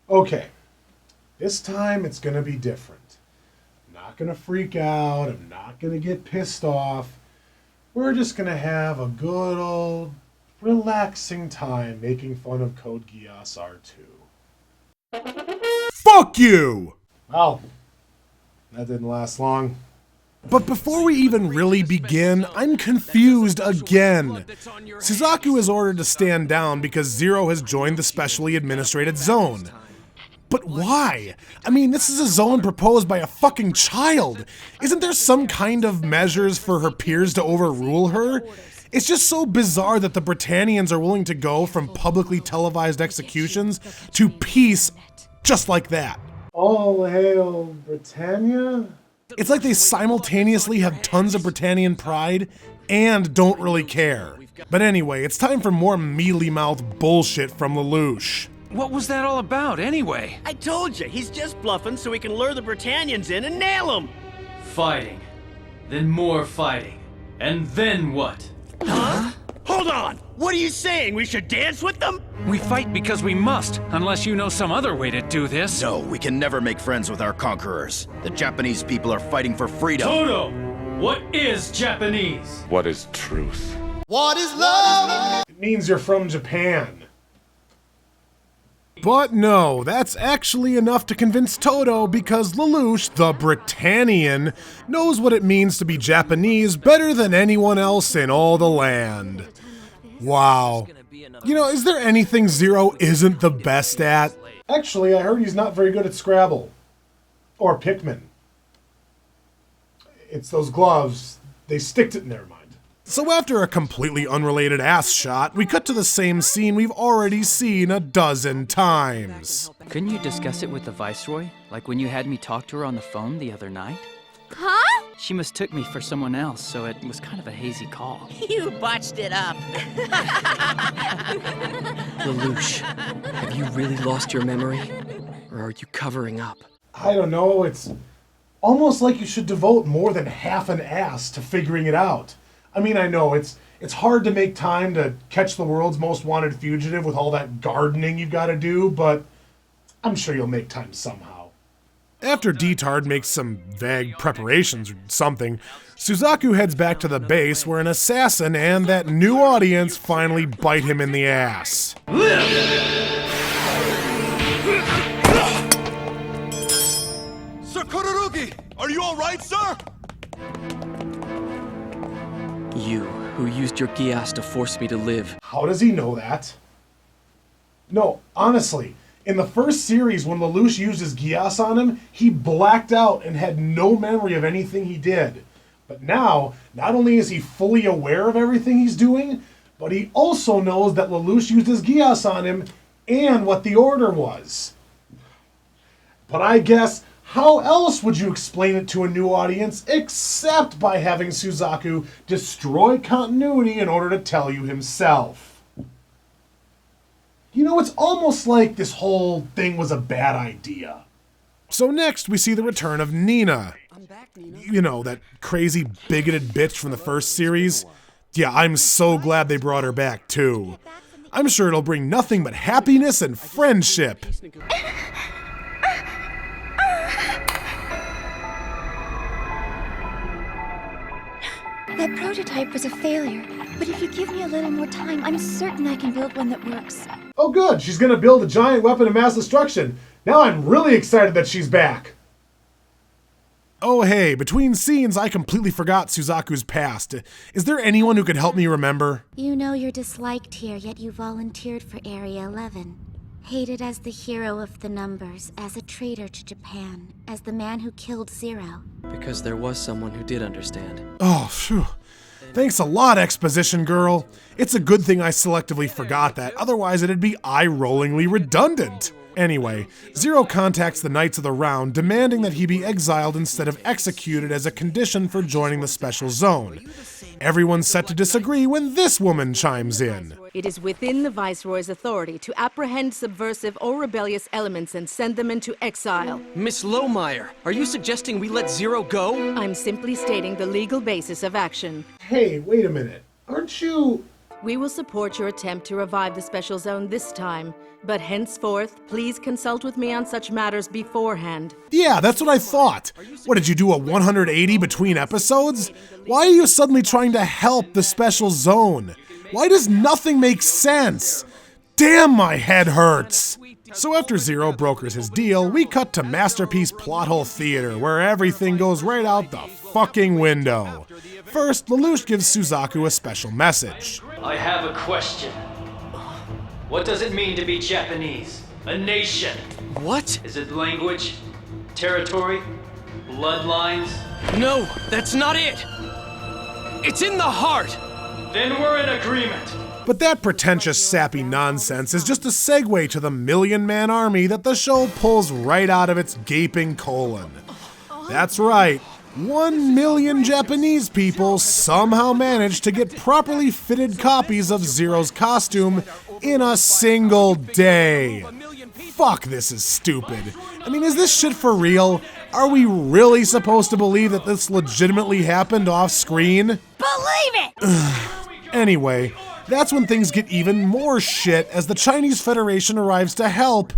Okay, this time it's gonna be different. I'm not gonna freak out, I'm not gonna get pissed off. We're just gonna have a good old relaxing time making fun of Code Geass R2. Fuck you! Well, that didn't last long. But before we even really begin, I'm confused again. Suzaku is ordered to stand down because Zero has joined the specially administrated zone. But why? I mean, this is a zone proposed by a fucking child. Isn't there some kind of measures for her peers to overrule her? It's just so bizarre that the Britannians are willing to go from publicly televised executions to peace just like that. All hail Britannia? It's like they simultaneously have tons of Britannian pride and don't really care. But anyway, it's time for more mealy-mouthed bullshit from LeDouche. What was that all about, anyway? I told you, he's just bluffing so we can lure the Britannians in and nail them! Fighting. Then more fighting. And then what? Huh? Hold on! What are you saying? We should dance with them? We fight because we must, unless you know some other way to do this. No, we can never make friends with our conquerors. The Japanese people are fighting for freedom. Toto! What is Japanese? What is truth? What is love? It means you're from Japan. But no, that's actually enough to convince Toto because LeDouche, the Britannian, knows what it means to be Japanese better than anyone else in all the land. Wow. You know, is there anything Zero isn't the best at? Actually, I heard he's not very good at Scrabble. Or Pikmin. It's those gloves. They stick to... Never mind. So after a completely unrelated ass shot, we cut to the same scene we've already seen a dozen times. Couldn't you discuss it with the Viceroy? Like when you had me talk to her on the phone the other night? Huh? She mistook me for someone else, so it was kind of a hazy call. You botched it up. LeDouche, have you really lost your memory? Or are you covering up? I don't know, it's almost like you should devote more than half an ass to figuring it out. I mean, I know it's hard to make time to catch the world's most wanted fugitive with all that gardening you've got to do, but I'm sure you'll make time somehow. After D-Tard makes some vague preparations or something, Suzaku heads back to the base where an assassin and that new audience finally bite him in the ass. Sir Kururugi, are you all right, sir? You, who used your Geass to force me to live. How does he know that? No, honestly, in the first series when LeDouche used his Geass on him, he blacked out and had no memory of anything he did. But now, not only is he fully aware of everything he's doing, but he also knows that LeDouche used his Geass on him and what the order was. But I guess, how else would you explain it to a new audience except by having Suzaku destroy continuity in order to tell you himself? You know, it's almost like this whole thing was a bad idea. So next, we see the return of Nina. You know, that crazy bigoted bitch from the first series. Yeah, I'm so glad they brought her back, too. I'm sure it'll bring nothing but happiness and friendship. That prototype was a failure, but if you give me a little more time, I'm certain I can build one that works. Oh good, she's gonna build a giant weapon of mass destruction. Now I'm really excited that she's back. Oh hey, between scenes I completely forgot Suzaku's past. Is there anyone who could help me remember? You know you're disliked here, yet you volunteered for Area 11. Hated as the hero of the numbers, as a traitor to Japan, as the man who killed Zero. Because there was someone who did understand. Oh, phew. Thanks a lot, exposition girl. It's a good thing I selectively forgot that, otherwise it'd be eye-rollingly redundant. Anyway, Zero contacts the Knights of the Round, demanding that he be exiled instead of executed as a condition for joining the special zone. Everyone's set to disagree when this woman chimes in. It is within the Viceroy's authority to apprehend subversive or rebellious elements and send them into exile. Miss Lohmeyer, are you suggesting we let Zero go? I'm simply stating the legal basis of action. Hey, wait a minute. Aren't you... We will support your attempt to revive the Special Zone this time, but henceforth, please consult with me on such matters beforehand. Yeah, that's what I thought. What, did you do a 180 between episodes? Why are you suddenly trying to help the Special Zone? Why does nothing make sense? Damn, my head hurts! So after Zero brokers his deal, we cut to Masterpiece Plothole Theater, where everything goes right out the fucking window. First, LeDouche gives Suzaku a special message. I have a question. What does it mean to be Japanese? A nation? What? Is it language? Territory? Bloodlines? No, that's not it! It's in the heart! Then we're in agreement. But that pretentious, sappy nonsense is just a segue to the million-man army that the show pulls right out of its gaping colon. That's right, 1 million Japanese people somehow managed to get properly fitted copies of Zero's costume in a single day. Fuck, this is stupid. I mean, is this shit for real? Are we really supposed to believe that this legitimately happened off screen? Believe it! Anyway, that's when things get even more shit as the Chinese Federation arrives to help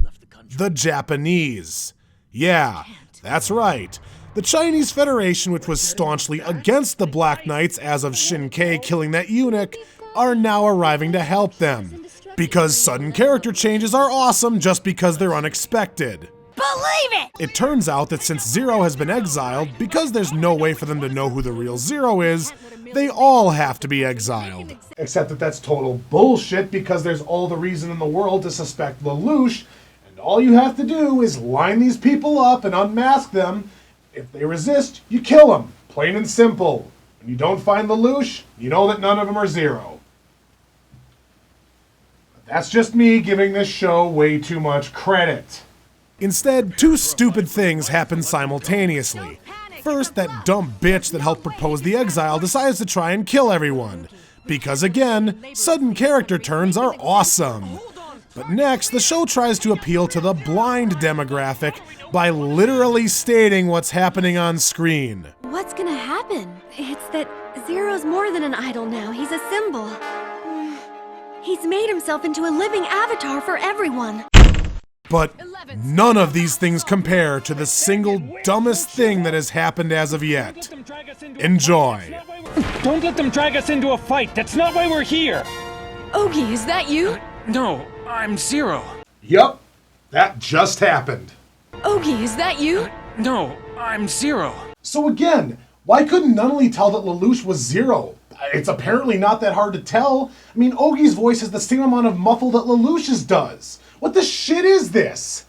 the Japanese. Yeah, that's right. The Chinese Federation, which was staunchly against the Black Knights as of Shin-Kei killing that eunuch, are now arriving to help them. Because sudden character changes are awesome just because they're unexpected. Believe it! It turns out that since Zero has been exiled, because there's no way for them to know who the real Zero is, they all have to be exiled. Except that that's total bullshit because there's all the reason in the world to suspect LeDouche, and all you have to do is line these people up and unmask them. If they resist, you kill them. Plain and simple. When you don't find LeDouche, you know that none of them are Zero. But that's just me giving this show way too much credit. Instead, two stupid things happen simultaneously. First, that dumb bitch that helped propose the exile decides to try and kill everyone. Because again, sudden character turns are awesome. But next, the show tries to appeal to the blind demographic by literally stating what's happening on screen. What's gonna happen? It's that Zero's more than an idol now, he's a symbol. He's made himself into a living avatar for everyone. But none of these things compare to the single dumbest thing that has happened as of yet. Enjoy. Don't let them drag us into a fight. That's not why we're here. Ogie, is that you? No, I'm Zero. Yup, that just happened. Ogie, is that you? No, I'm Zero. So again, why couldn't Nunnally tell that LeDouche was Zero? It's apparently not that hard to tell. I mean, Ogie's voice has the same amount of muffle that LeDouche's does. What the shit is this?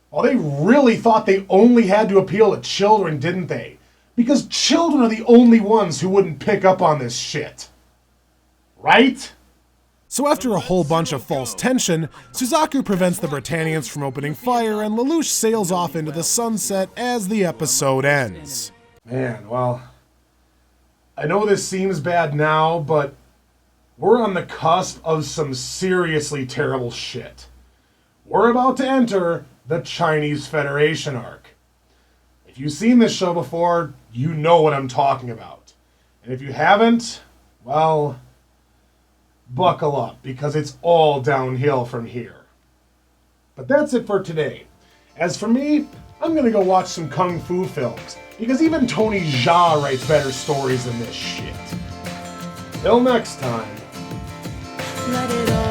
Well, they really thought they only had to appeal to children, didn't they? Because children are the only ones who wouldn't pick up on this shit. Right? So after a whole bunch of false tension, Suzaku prevents the Britannians from opening fire and LeDouche sails off into the sunset as the episode ends. Man, well, I know this seems bad now, but we're on the cusp of some seriously terrible shit. We're about to enter the Chinese Federation arc. If you've seen this show before, you know what I'm talking about. And if you haven't, well, buckle up, because it's all downhill from here. But that's it for today. As for me, I'm gonna go watch some Kung Fu films, because even Tony Jaa writes better stories than this shit. Till next time. Let it all